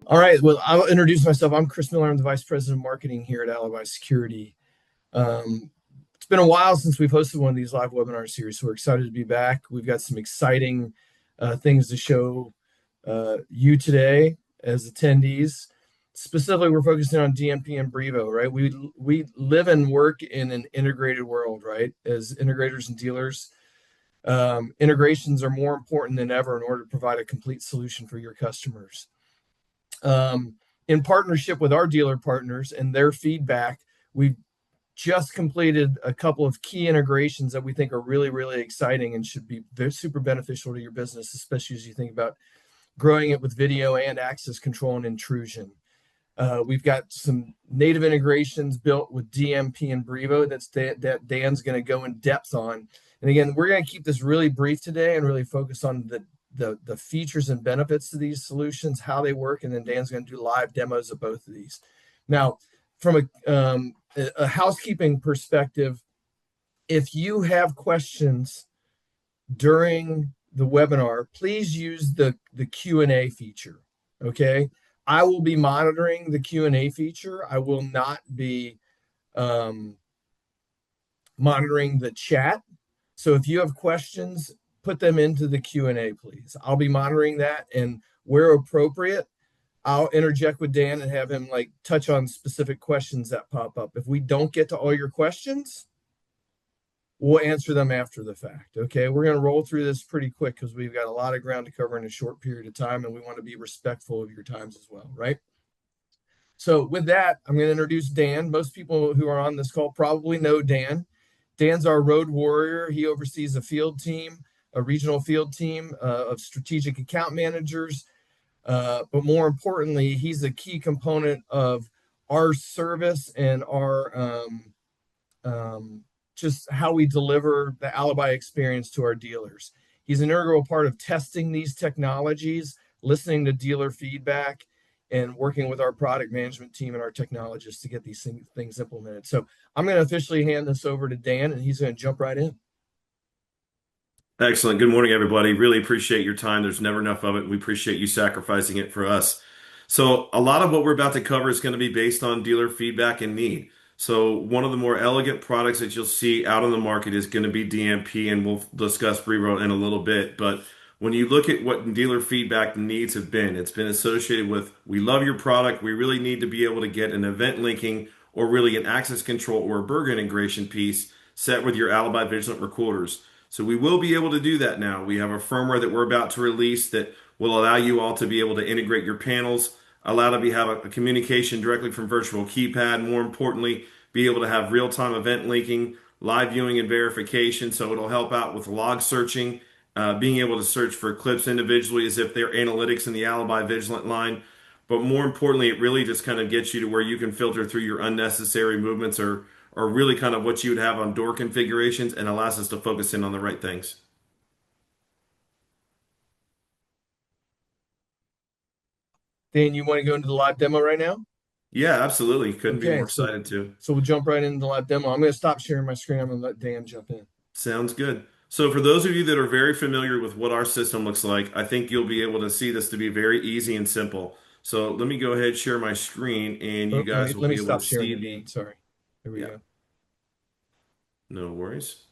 All right. Well, I'll introduce myself. I'm Chris Miller. I'm the Vice President of Marketing here at Alibi Security. It's been a while since we've hosted one of these live webinar series, so we're excited to be back. We've got some exciting things to show you today as attendees. Specifically, we're focusing on DMP and Brivo, right? We live and work in an integrated world, right? As integrators and dealers, integrations are more important than ever in order to provide a complete solution for your customers. In partnership with our dealer partners and their feedback, we've just completed a couple of key integrations that we think are really, really exciting and should be super beneficial to your business, especially as you think about growing it with video and access control and intrusion. We've got some native integrations built with DMP and Brivo that Dan's going to go in depth on. And again, we're going to keep this really brief today and really focus on the features and benefits to these solutions, how they work, and then Dan's going to do live demos of both of these. Now, from a housekeeping perspective, if you have questions during the webinar, please use the Q&A feature, okay? I will be monitoring the Q&A feature. I will not be monitoring the chat. So if you have questions, put them into the Q&A, please. I'll be monitoring that, and where appropriate, I'll interject with Dan and have him touch on specific questions that pop up. If we don't get to all your questions, we'll answer them after the fact. Okay, we're going to roll through this pretty quick because we've got a lot of ground to cover in a short period of time, and we want to be respectful of your times as well, right? So with that, I'm going to introduce Dan. Most people who are on this call probably know Dan. Dan's our road warrior. He oversees a field team, a regional field team of strategic account managers. But more importantly, he's a key component of our service and our just how we deliver the Alibi experience to our dealers. He's an integral part of testing these technologies, listening to dealer feedback, and working with our product management team and our technologists to get these things implemented. So I'm going to officially hand this over to Dan, and he's going to jump right in. Excellent. Good morning, everybody. Really appreciate your time. There's never enough of it. We appreciate you sacrificing it for us. So a lot of what we're about to cover is going to be based on dealer feedback and need. So one of the more elegant products that you'll see out on the market is going to be DMP, and we'll discuss Brivo in a little bit. But when you look at what dealer feedback needs have been, it's been associated with, we love your product. We really need to be able to get an event linking or really an access control or a burger integration piece set with your Alibi Vigilant recorders. So we will be able to do that now. We have a firmware that we're about to release that will allow you all to be able to integrate your panels, allow to have a communication directly from virtual keypad. More importantly, be able to have real-time event linking, live viewing and verification. So it'll help out with log searching, being able to search for clips individually as if they're analytics in the Alibi Vigilant line. But more importantly, it really just kind of gets you to where you can filter through your unnecessary movements or really kind of what you would have on door configurations, and allows us to focus in on the right things. Dan, you want to go into the live demo right now? Yeah, absolutely. Couldn't be Okay, more excited to. So we'll jump right into the live demo. I'm going to stop sharing my screen. I'm going to let Dan jump in. Sounds good. So for those of you that are very familiar with what our system looks like, I think you'll be able to see this to be very easy and simple. So let me go ahead and share my screen, and you guys will be able to see me. Sorry. Here we go. No worries.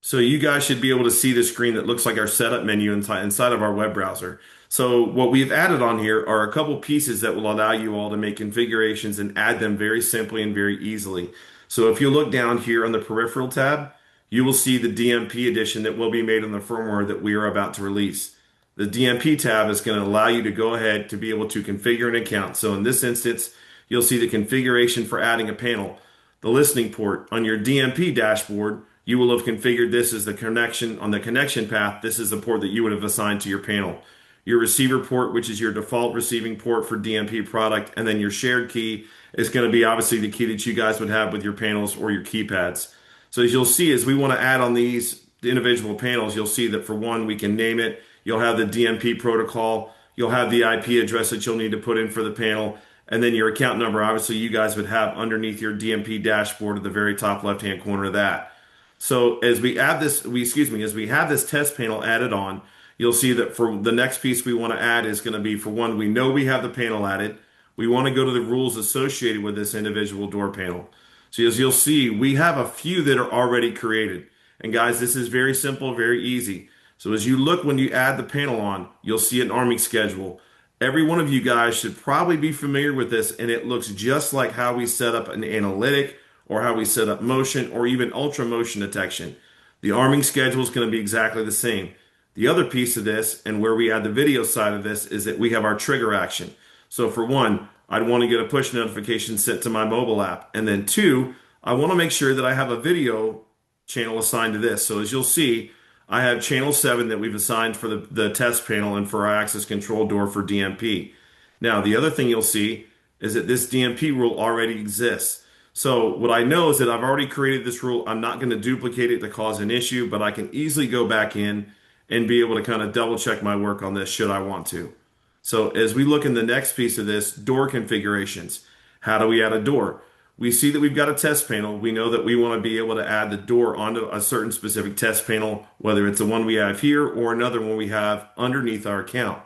So you guys should be able to see the screen that looks like our setup menu inside of our web browser. So what we've added on here are a couple pieces that will allow you all to make configurations and add them very simply and very easily. So if you look down here on the peripheral tab, you will see the DMP edition that will be made on the firmware that we are about to release. The DMP tab is going to allow you to go ahead to be able to configure an account. So in this instance, you'll see the configuration for adding a panel. The listening port on your DMP dashboard, you will have configured this as the connection on the connection path. This is the port that you would have assigned to your panel. Your receiver port, which is your default receiving port for DMP product, and then your shared key is going to be obviously the key that you guys would have with your panels or your keypads. So as you'll see, as we want to add on these individual panels, you'll see that for one, we can name it. You'll have the DMP protocol. You'll have the IP address that you'll need to put in for the panel. And then your account number, obviously, you guys would have underneath your DMP dashboard at the very top left-hand corner of that. So as we add this, as we have this test panel added on, you'll see that for the next piece we want to add is going to be, for one, we know we have the panel added. We want to go to the rules associated with this individual door panel. So as you'll see, we have a few that are already created. And guys, this is very simple, very easy. So as you look when you add the panel on, you'll see an arming schedule. Every one of you guys should probably be familiar with this, and it looks just like how we set up an analytic or how we set up motion or even ultra motion detection. The arming schedule is going to be exactly the same. The other piece of this, and where we add the video side of this, is that we have our trigger action. So for one, I'd want to get a push notification sent to my mobile app. And then two, I want to make sure that I have a video channel assigned to this. So as you'll see, I have channel 7 that we've assigned for the test panel and for our access control door for DMP. Now, the other thing you'll see is that this DMP rule already exists. So what I know is that I've already created this rule. I'm not going to duplicate it to cause an issue, but I can easily go back in and be able to kind of double check my work on this should I want to. So as we look in the next piece of this, door configurations. How do we add a door? We see that we've got a test panel. We know that we want to be able to add the door onto a certain specific test panel, whether it's the one we have here or another one we have underneath our account.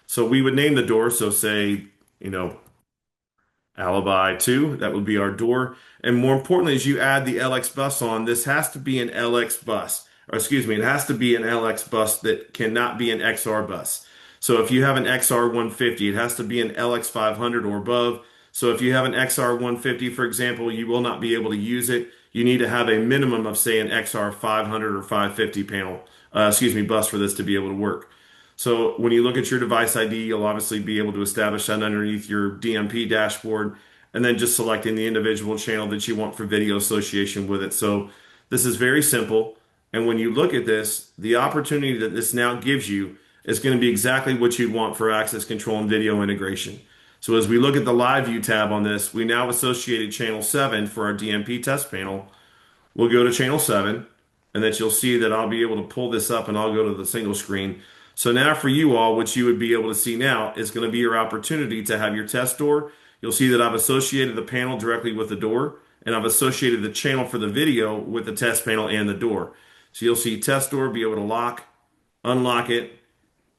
So we would name the door. So say, you know, Alibi 2, that would be our door. And more importantly, as you add the LX bus on, this has to be an LX bus, or excuse me, it has to be an LX bus that cannot be an XR bus. So if you have an XR 150, it has to be an LX 500 or above. So if you have an XR 150, for example, you will not be able to use it. You need to have a minimum of, say, an XR 500 or 550 bus for this to be able to work. So when you look at your device ID, you'll obviously be able to establish that underneath your DMP dashboard, and then just selecting the individual channel that you want for video association with it. So this is very simple. And when you look at this, the opportunity that this now gives you is going to be exactly what you want for access control and video integration. So as we look at the live view tab on this, we now associated channel 7 for our DMP test panel. We'll go to channel 7, and then you'll see that I'll be able to pull this up and I'll go to the single screen. So now for you all, what you would be able to see now is going to be your opportunity to have your test door. You'll see that I've associated the panel directly with the door, and I've associated the channel for the video with the test panel and the door. So you'll see test door, be able to lock, unlock it.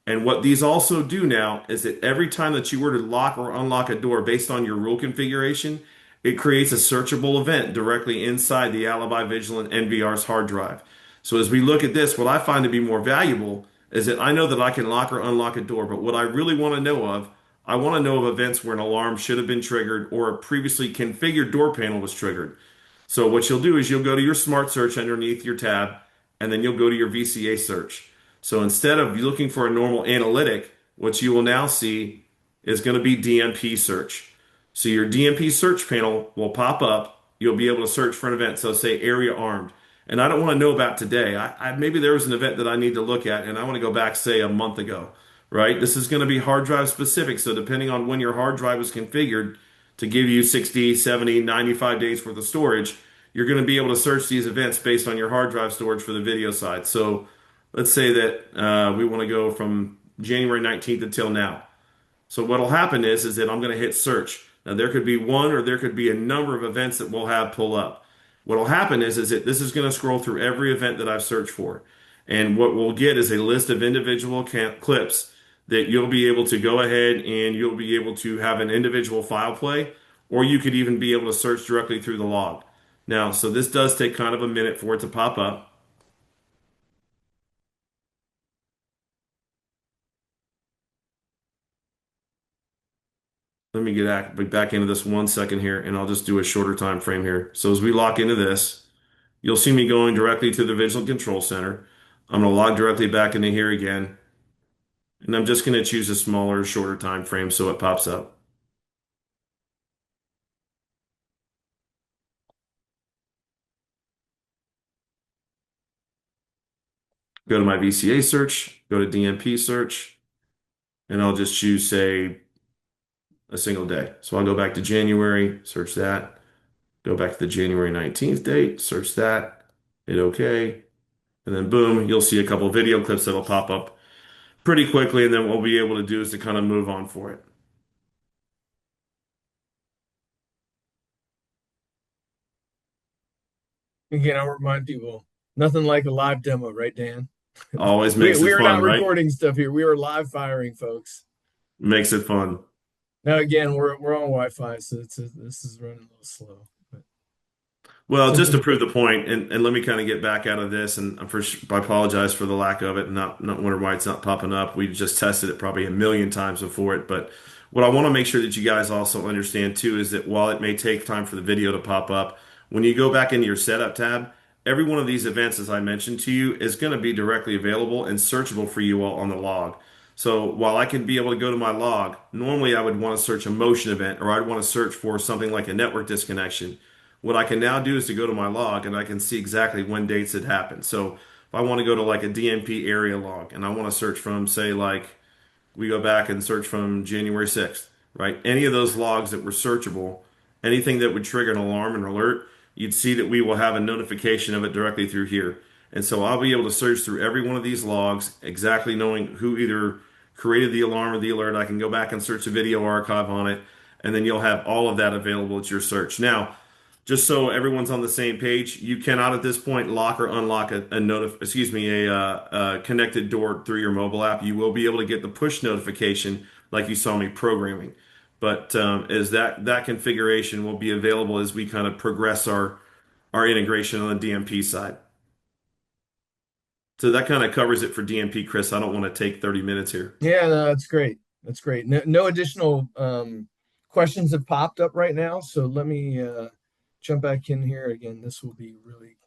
And what these also do now is that every time that you were to lock or unlock a door based on your rule configuration, it creates a searchable event directly inside the Alibi Vigilant NVR's hard drive. So as we look at this, what I find to be more valuable is that I know that I can lock or unlock a door, but what I really want to know of, I want to know of events where an alarm should have been triggered or a previously configured door panel was triggered. So what you'll do is you'll go to your smart search underneath your tab, and then you'll go to your VCA search. So instead of looking for a normal analytic, what you will now see is going to be DMP search. So your DMP search panel will pop up. You'll be able to search for an event. So say area armed. And I don't want to know about today. Maybe there was an event that I need to look at, and I want to go back, say, a month ago, right? This is going to be hard drive specific. So depending on when your hard drive was configured to give you 60, 70, 95 days worth of storage, you're going to be able to search these events based on your hard drive storage for the video side. So let's say that we want to go from January 19th until now. So what'll happen is that I'm going to hit search. Now there could be one or there could be a number of events that we'll have pull up. What'll happen is that this is going to scroll through every event that I've searched for. And what we'll get is a list of individual clips that you'll be able to go ahead and you'll be able to have an individual file play, or you could even be able to search directly through the log. Now, so this does take kind of a minute for it to pop up. Let me get back into this 1 second here, and I'll just do a shorter time frame here. So as we lock into this, you'll see me going directly to the Vigilant Control Center. I'm going to log directly back into here again, and I'm just going to choose a smaller, shorter time frame so it pops up. Go to my VCA search, go to DMP search, and I'll just choose, say, a single day. So I'll go back to January, search that, go back to the January 19th date, search that, hit OK, and then boom, you'll see a couple video clips that'll pop up pretty quickly, and then what we'll be able to do is to kind of move on for it. Again, I'll remind people, nothing like a live demo, right, Dan? Always We makes it we are not fun, right? recording stuff here. We are live firing, folks. Makes it fun. Now again, we're on Wi-Fi, so this is running a little slow. But Well, just to something. prove the point, and let me kind of get back out of this, and I apologize for the lack of it, and not wondering why it's not popping up. We just tested it probably a million times before it, but what I want to make sure that you guys also understand too is that while it may take time for the video to pop up, when you go back into your setup tab, every one of these events, as I mentioned to you, is going to be directly available and searchable for you all on the log. So while I can be able to go to my log, normally I would want to search a motion event or I'd want to search for something like a network disconnection. What I can now do is to go to my log and I can see exactly when dates had happened. So if I want to go to like a DMP area log and I want to search from, say, like we go back and search from January 6th, right? Any of those logs that were searchable, anything that would trigger an alarm and alert, you'd see that we will have a notification of it directly through here. And so I'll be able to search through every one of these logs, exactly knowing who either created the alarm or the alert. I can go back and search a video archive on it, and then you'll have all of that available at your search. Now, just so everyone's on the same page, you cannot at this point lock or unlock a connected door through your mobile app. You will be able to get the push notification like you saw me programming, but as that configuration will be available as we kind of progress our integration on the DMP side. So that kind of covers it for DMP, Chris. I don't want to take 30 minutes here. Yeah, no, that's great. That's great. No additional questions have popped up right now, so let me jump back in here again. This will be really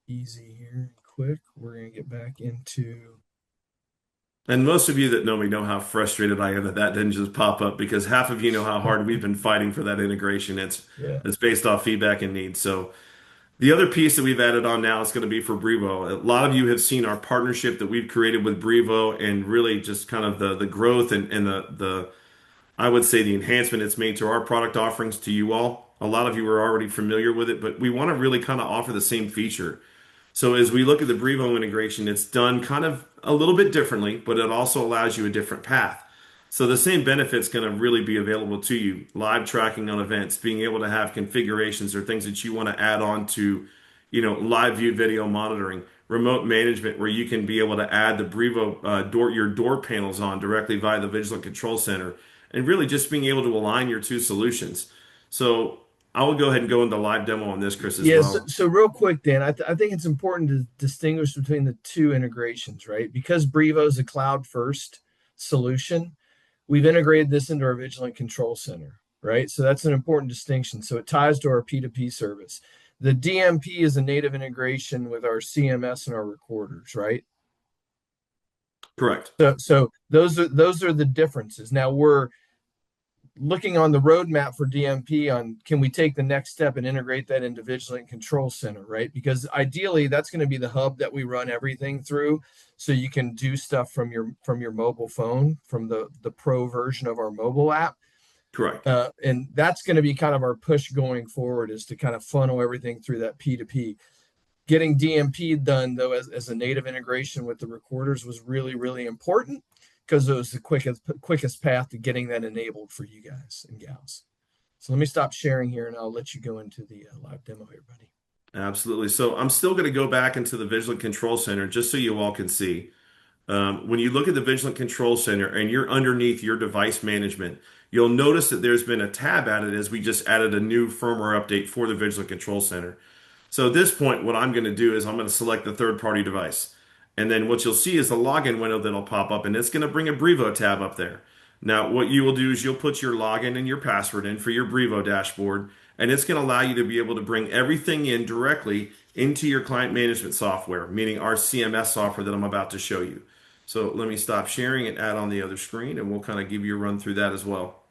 easy here and quick. We're gonna get back into. And most of you that know me know how frustrated I am that that didn't just pop up because half of you know how hard we've been fighting for that integration. Yeah. It's based off feedback and needs. So the other piece that we've added on now is going to be for Brivo. A lot of you have seen our partnership that we've created with Brivo and really just kind of the growth and the I would say the enhancement it's made to our product offerings to you all. A lot of you are already familiar with it, but we want to really kind of offer the same feature. So as we look at the Brivo integration, it's done kind of a little bit differently, but it also allows you a different path. So the same benefit's going to really be available to you. Live tracking on events, being able to have configurations or things that you want to add on to, live view video monitoring, remote management where you can be able to add the Brivo your door panels on directly via the Vigilant Control Center, and really just being able to align your two solutions. So I will go ahead and go into live demo on this, Chris, as Yeah, so, well. so real quick, Dan, I think it's important to distinguish between the two integrations, right? Because Brivo is a cloud first solution, we've integrated this into our Vigilant Control Center, right? So that's an important distinction. So it ties to our P2P service. The DMP is a native integration with our CMS and our recorders, right? Correct. So those are the differences. Now we're looking on the roadmap for DMP on can we take the next step and integrate that into Vigilant Control Center, right? Because ideally that's going to be the hub that we run everything through, so you can do stuff from your mobile phone, from the pro version of our mobile app. Correct. And that's going to be kind of our push going forward, is to kind of funnel everything through that P2P. Getting DMP done though as a native integration with the recorders was really, really important, because it was the quickest path to getting that enabled for you guys and gals. So let me stop sharing here and I'll let you go into the live demo here, buddy. Absolutely. So I'm still going to go back into the Vigilant Control Center just so you all can see. When you look at the Vigilant Control Center and you're underneath your device management, you'll notice that there's been a tab added as we just added a new firmware update for the Vigilant Control Center. So at this point, what I'm going to do is I'm going to select the third-party device. And then what you'll see is the login window that'll pop up, and it's going to bring a Brivo tab up there. Now, what you will do is you'll put your login and your password in for your Brivo dashboard, and it's going to allow you to be able to bring everything in directly into your client management software, meaning our CMS software that I'm about to show you. So let me stop sharing and add on the other screen, and we'll kind of give you a run through that as well.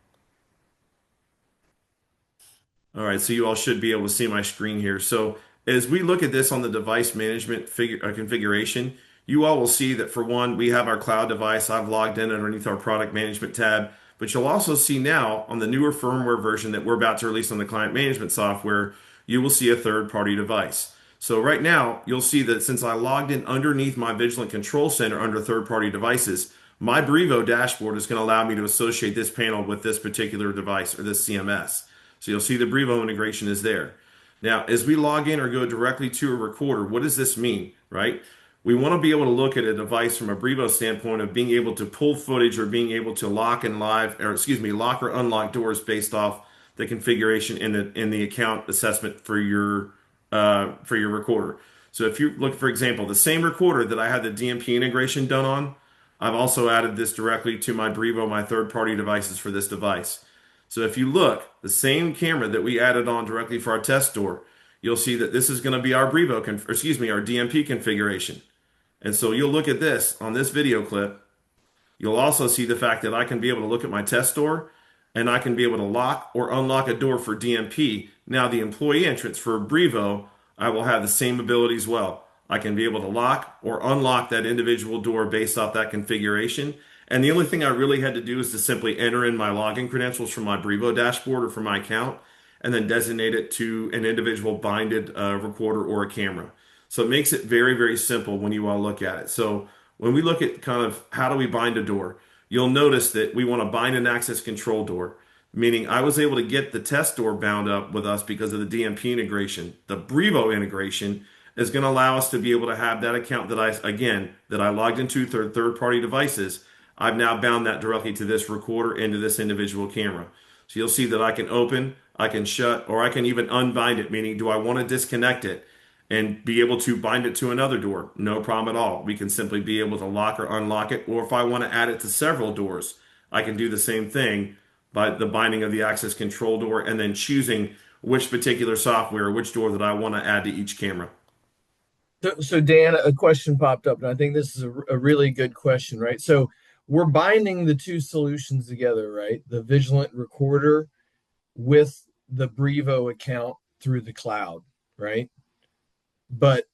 All right, so you all should be able to see my screen here. So as we look at this on the device management configuration, you all will see that for one, we have our cloud device. I've logged in underneath our product management tab, but you'll also see now on the newer firmware version that we're about to release on the client management software, you will see a third-party device. So right now, you'll see that since I logged in underneath my Vigilant Control Center under third-party devices, my Brivo dashboard is going to allow me to associate this panel with this particular device or this CMS. So you'll see the Brivo integration is there. Now, as we log in or go directly to a recorder, what does this mean, right? We want to be able to look at a device from a Brivo standpoint of being able to pull footage or being able to lock or unlock doors based off the configuration in the account assessment for your recorder. So if you look, for example, the same recorder that I had the DMP integration done on, I've also added this directly to my Brivo, my third-party devices for this device. So if you look, the same camera that we added on directly for our test door, you'll see that this is going to be our our DMP configuration. And so you'll look at this on this video clip. You'll also see the fact that I can be able to look at my test door and I can be able to lock or unlock a door for DMP. Now, the employee entrance for Brivo, I will have the same ability as well. I can be able to lock or unlock that individual door based off that configuration. And the only thing I really had to do is to simply enter in my login credentials from my Brivo dashboard or from my account and then designate it to an individual binded recorder or a camera. So it makes it very, very simple when you all look at it. So when we look at kind of how do we bind a door, you'll notice that we want to bind an access control door, meaning I was able to get the test door bound up with us because of the DMP integration. The Brivo integration is going to allow us to be able to have that account that I logged into third-party devices. I've now bound that directly to this recorder and to this individual camera. So you'll see that I can open, I can shut, or I can even unbind it, meaning do I want to disconnect it and be able to bind it to another door? No problem at all. We can simply be able to lock or unlock it, or if I want to add it to several doors, I can do the same thing by the binding of the access control door and then choosing which particular software or which door that I want to add to each camera. So Dan, a question popped up, and I think this is a really good question, right? So we're binding the two solutions together, right? The Vigilant recorder with the Brivo account through the cloud, right? But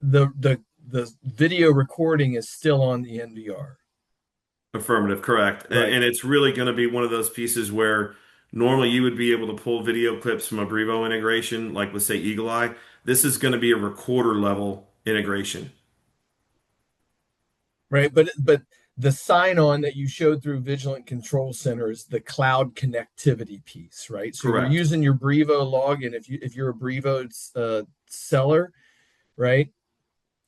the video recording is still on the NVR. Affirmative, correct. Right. And it's really going to be one of those pieces where normally you would be able to pull video clips from a Brivo integration, like with say Eagle Eye. This is going to be a recorder level integration. Right. But the sign-on that you showed through Vigilant Control Center is the cloud connectivity piece, right? So you're Correct. using your Brivo login. If you're a Brivo seller, right?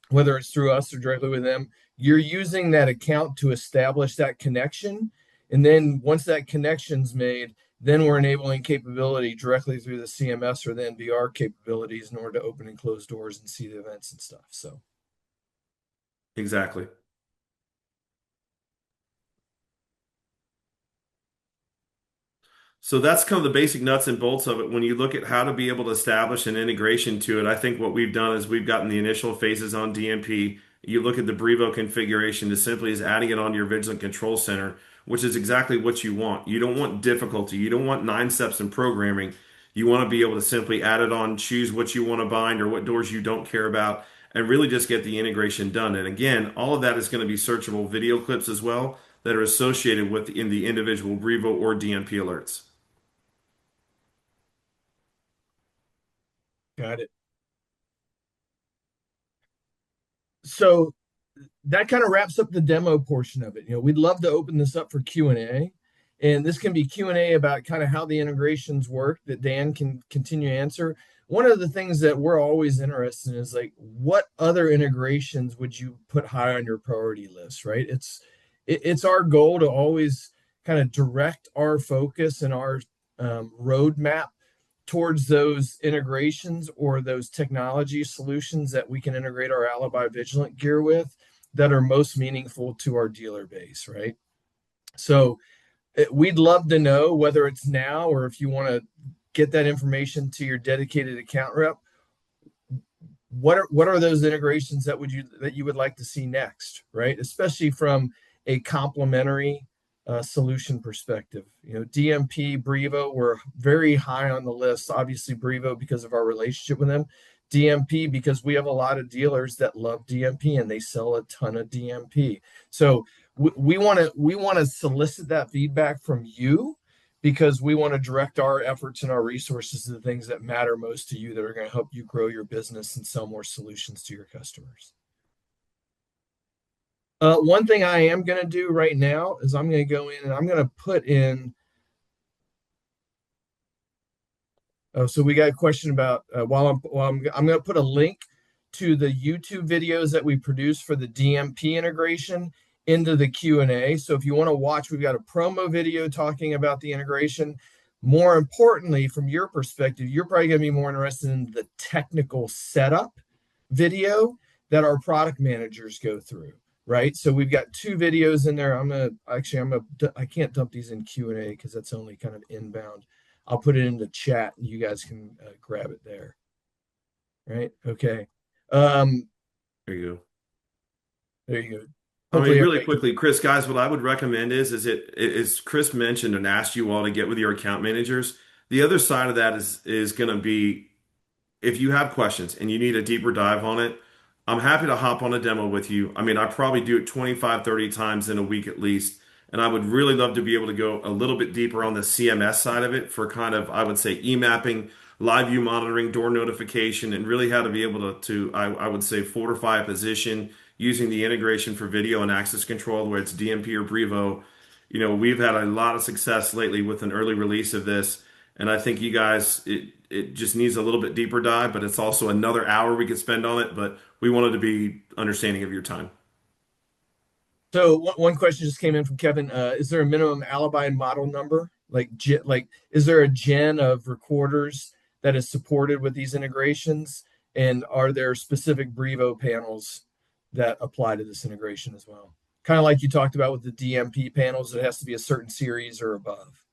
Whether it's through us or directly with them, you're using that account to establish that connection. And then once that connection's made, then we're enabling capability directly through the CMS or the NVR capabilities in order to open and close doors and see the events and stuff. So Exactly. So that's kind of the basic nuts and bolts of it. When you look at how to be able to establish an integration to it, I think what we've done is we've gotten the initial phases on DMP. You look at the Brivo configuration as simply as adding it onto your Vigilant Control Center, which is exactly what you want. You don't want difficulty. You don't want 9 steps in programming. You want to be able to simply add it on, choose what you want to bind or what doors you don't care about, and really just get the integration done. And again, all of that is going to be searchable video clips as well that are associated with in the individual Brivo or DMP alerts. got it. So that kind of wraps up the demo portion of it. We'd love to open this up for Q&A. And this can be Q&A about kind of how the integrations work that Dan can continue to answer. One of the things that we're always interested in is like, what other integrations would you put high on your priority list, right? It's our goal to always kind of direct our focus and our roadmap towards those integrations or those technology solutions that we can integrate our Alibi Vigilant gear with that are most meaningful to our dealer base, right? So we'd love to know whether it's now or if you want to get that information to your dedicated account rep. What are those integrations that you would like to see next, right? Especially from a complementary solution perspective. DMP, Brivo, we're very high on the list. Obviously, Brivo because of our relationship with them. DMP because we have a lot of dealers that love DMP and they sell a ton of DMP. So we want to solicit that feedback from you because we want to direct our efforts and our resources to the things that matter most to you that are going to help you grow your business and sell more solutions to your customers. One thing I am going to do right now is I'm going to go in and I'm going to put in. Oh, so we got a question about I'm going to put a link to the YouTube videos that we produce for the DMP integration into the Q&A. So if you want to watch, we've got a promo video talking about the integration. More importantly, from your perspective, you're probably going to be more interested in the technical setup video that our product managers go through, right? So we've got two videos in there. I can't dump these in Q&A because that's only kind of inbound. I'll put it in the chat and you guys can grab it there. Right? Okay. There you go. There you go. I mean, Hopefully really everybody can. quickly, Chris, guys, what I would recommend is Chris mentioned and asked you all to get with your account managers. The other side of that is going to be if you have questions and you need a deeper dive on it, I'm happy to hop on a demo with you. I mean, I probably do it 25, 30 times in a week at least. And I would really love to be able to go a little bit deeper on the CMS side of it for kind of, I would say, e-mapping, live view monitoring, door notification, and really how to be able I would say, fortify a position using the integration for video and access control, whether it's DMP or Brivo. We've had a lot of success lately with an early release of this. And I think you guys, it just needs a little bit deeper dive, but it's also another hour we could spend on it. But we wanted to be understanding of your time. So one question just came in from Kevin. Is there a minimum alibi model number? Like, is there a gen of recorders that is supported with these integrations? And are there specific Brivo panels that apply to this integration as well? Kind of like you talked about with the DMP panels, it has to be a certain series or above.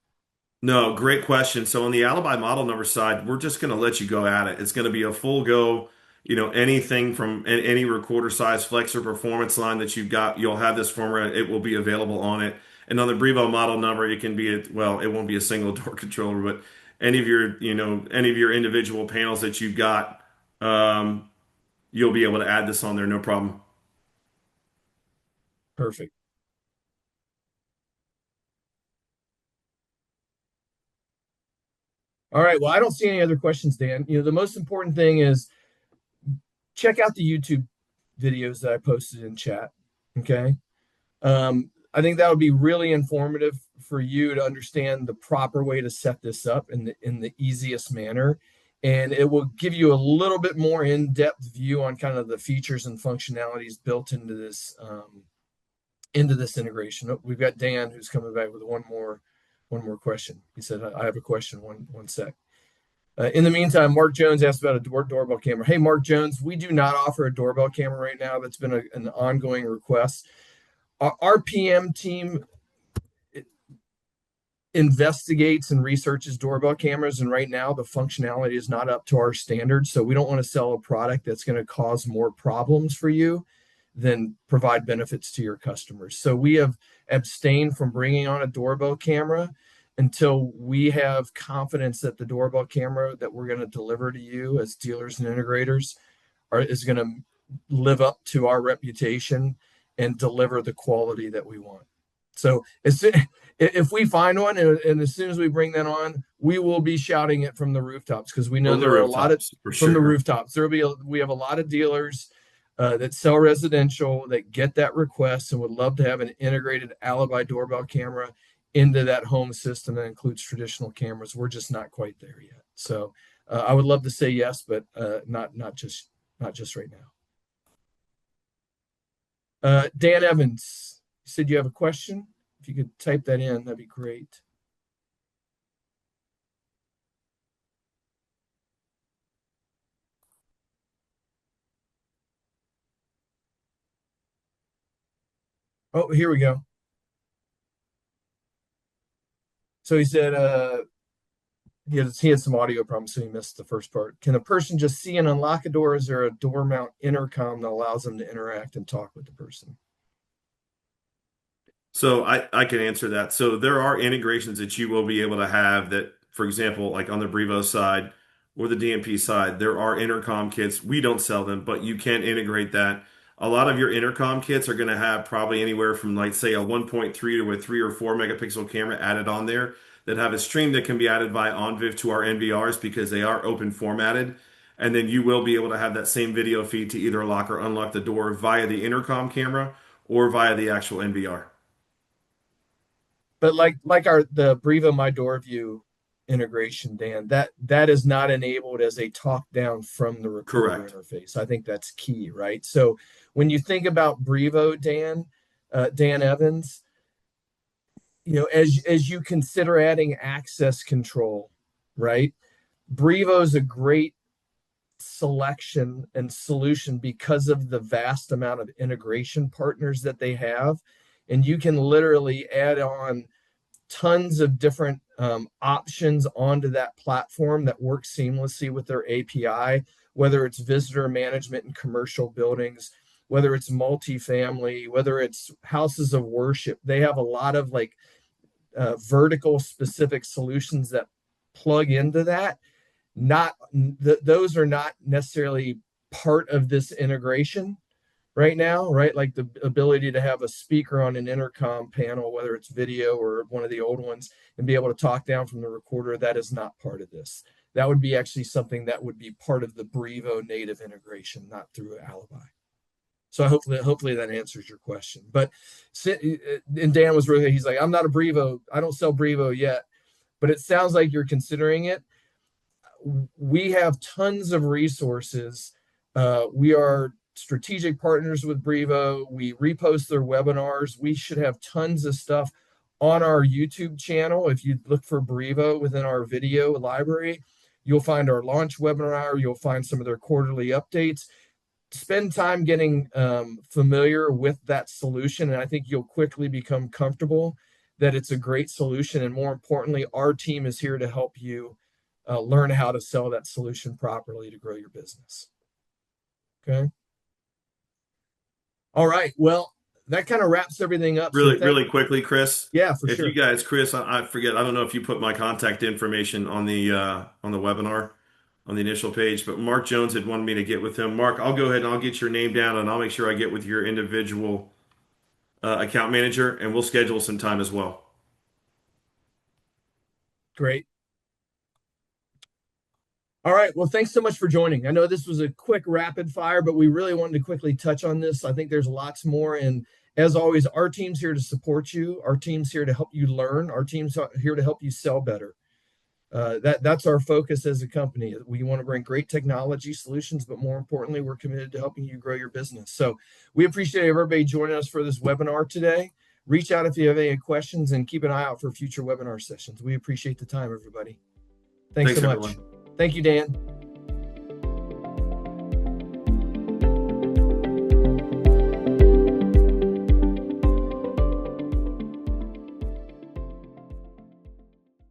No, great question. So on the alibi model number side, we're just going to let you go at it. It's going to be a full go, anything from any recorder size, flex or performance line that you've got, you'll have this firmware. It will be available on it. And on the Brivo model number, it can be well, it won't be a single door controller, but any of your individual panels that you've got, you'll be able to add this on there, no problem. Perfect. All right. Well, I don't see any other questions, Dan. The most important thing is check out the YouTube videos that I posted in chat. Okay. I think that would be really informative for you to understand the proper way to set this up in the easiest manner. And it will give you a little bit more in-depth view on kind of the features and functionalities built into this integration. Oh, we've got Dan who's coming back with one more question. He said, I have a question. One sec. In the meantime, Mark Jones asked about a doorbell camera. Hey, Mark Jones, we do not offer a doorbell camera right now. That's been an ongoing request. Our PM team investigates and researches doorbell cameras, and right now the functionality is not up to our standards. So we don't want to sell a product that's going to cause more problems for you than provide benefits to your customers. So we have abstained from bringing on a doorbell camera until we have confidence that the doorbell camera that we're going to deliver to you as dealers and integrators is going to live up to our reputation and deliver the quality that we want. So if we find one and as soon as we bring that on, we will be shouting it from the rooftops because we know there are a lot of from the rooftops. We have a lot of dealers that sell residential that get that request and would love to have an integrated Alibi doorbell camera into that home system that includes traditional cameras. We're just not quite there yet. So I would love to say yes, but not just right now. Dan Evans, you said you have a question. If you could type that in, that'd be great. Oh, here we go. So he said he had some audio problems, so he missed the first part. Can a person just see and unlock a door? Is there a door mount intercom that allows them to interact and talk with the person? So I can answer that. So there are integrations that you will be able to have that, for example, like on the Brivo side or the DMP side, there are intercom kits. We don't sell them, but you can integrate that. A lot of your intercom kits are going to have probably anywhere from like say a 1.3 to a 3 or 4 megapixel camera added on there that have a stream that can be added by OnViv to our NVRs because they are open formatted. And then you will be able to have that same video feed to either lock or unlock the door via the intercom camera or via the actual NVR. But like the Brivo My Door View integration, Dan. That is not enabled as a talk down from the recorder Correct. interface. I think that's key, right? So when you think about Brivo, Dan Evans, as you consider adding access control, right? Brivo is a great selection and solution because of the vast amount of integration partners that they have. And you can literally add on tons of different options onto that platform that work seamlessly with their API, whether it's visitor management in commercial buildings, whether it's multifamily, whether it's houses of worship. They have a lot of vertical specific solutions that plug into that. Those are not necessarily part of this integration right now, right? Like the ability to have a speaker on an intercom panel, whether it's video or one of the old ones, and be able to talk down from the recorder, that is not part of this. That would be actually something that would be part of the Brivo native integration, not through Alibi. So hopefully that answers your question. But and Dan was really, he's like, I'm not a Brivo. I don't sell Brivo yet, but it sounds like you're considering it. We have tons of resources. We are strategic partners with Brivo. We repost their webinars. We should have tons of stuff on our YouTube channel. If you look for Brivo within our video library, you'll find our launch webinar. You'll find some of their quarterly updates. Spend time getting familiar with that solution, and I think you'll quickly become comfortable that it's a great solution. And more importantly, our team is here to help you learn how to sell that solution properly to grow your business. Okay. All right. Well, that kind of wraps everything up. Really quickly, Chris. Yeah, for sure. If you guys, Chris, I forget. I don't know if you put my contact information on the webinar on the initial page, but Mark Jones had wanted me to get with him. Mark, I'll go ahead and I'll get your name down, and I'll make sure I get with your individual account manager, and we'll schedule some time as well. Great. All right. Well, thanks so much for joining. I know this was a quick rapid fire, but we really wanted to quickly touch on this. I think there's lots more. And as always, our team's here to support you. Our team's here to help you learn. Our team's here to help you sell better. That's our focus as a company. We want to bring great technology solutions, but more importantly, we're committed to helping you grow your business. So we appreciate everybody joining us for this webinar today. Reach out if you have any questions, and keep an eye out for future webinar sessions. We appreciate the time, everybody. Thanks so much. Everyone. Thank you, Dan.